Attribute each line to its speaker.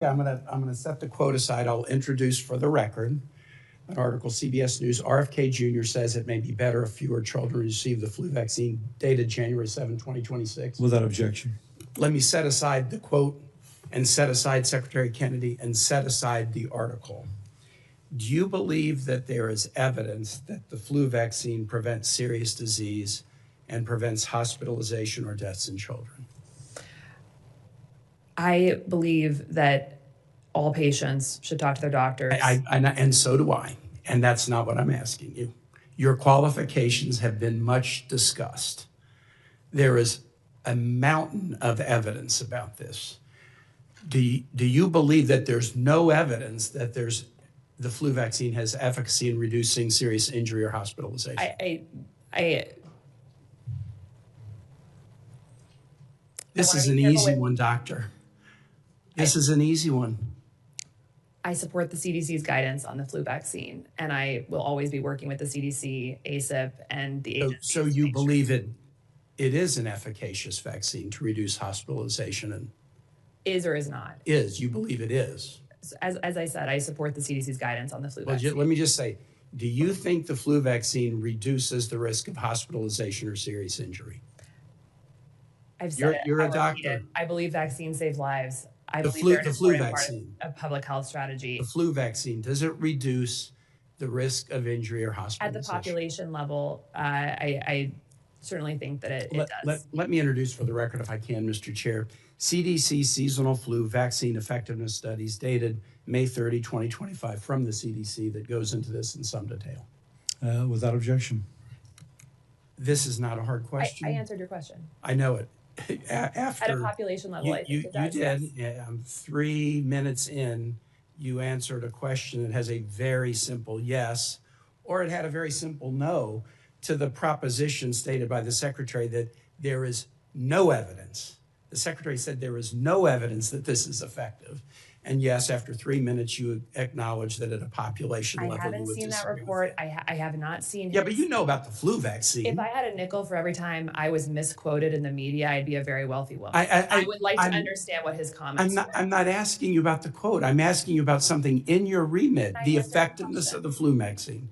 Speaker 1: Yeah, I'm gonna set the quote aside. I'll introduce for the record an article, CBS News. RFK Jr. says it may be better if fewer children receive the flu vaccine, dated January 7, 2026.
Speaker 2: Without objection.
Speaker 1: Let me set aside the quote and set aside Secretary Kennedy and set aside the article. Do you believe that there is evidence that the flu vaccine prevents serious disease and prevents hospitalization or deaths in children?
Speaker 3: I believe that all patients should talk to their doctors.
Speaker 1: And so do I. And that's not what I'm asking you. Your qualifications have been much discussed. There is a mountain of evidence about this. Do you believe that there's no evidence that the flu vaccine has efficacy in reducing serious injury or hospitalization? This is an easy one, doctor. This is an easy one.
Speaker 3: I support the CDC's guidance on the flu vaccine, and I will always be working with the CDC, ACIP, and the agencies.
Speaker 1: So you believe it is an efficacious vaccine to reduce hospitalization and
Speaker 3: is or is not?
Speaker 1: Is. You believe it is.
Speaker 3: As I said, I support the CDC's guidance on the flu vaccine.
Speaker 1: Let me just say, do you think the flu vaccine reduces the risk of hospitalization or serious injury?
Speaker 3: I've said
Speaker 1: you're a doctor.
Speaker 3: I believe vaccines save lives. I
Speaker 1: the
Speaker 3: believe
Speaker 1: flu vaccine,
Speaker 3: part of public health strategy.
Speaker 1: The flu vaccine, does it reduce the risk of injury or hospitalization?
Speaker 3: At the population level, I certainly think that it does.
Speaker 1: Let me introduce for the record, if I can, Mr. Chair, CDC seasonal flu vaccine effectiveness studies dated May 30, 2025 from the CDC that goes into this in some detail.
Speaker 2: Without objection.
Speaker 1: This is not a hard question.
Speaker 3: I answered your question.
Speaker 1: I know it.
Speaker 3: At a population level, I think
Speaker 1: you did. Yes. 3 minutes in, you answered a question that has a very simple yes, or it had a very simple no to the proposition stated by the Secretary that there is no evidence. The Secretary said there is no evidence that this is effective. And yes, after 3 minutes, you acknowledge that at a population level,
Speaker 3: I haven't seen that report. I have not seen.
Speaker 1: Yeah, but you know about the flu vaccine.
Speaker 3: If I had a nickel for every time I was misquoted in the media, I'd be a very wealthy woman. I would like to understand what his comments were.
Speaker 1: I'm not asking you about the quote. I'm asking you about something in your remit, the effectiveness of the flu vaccine.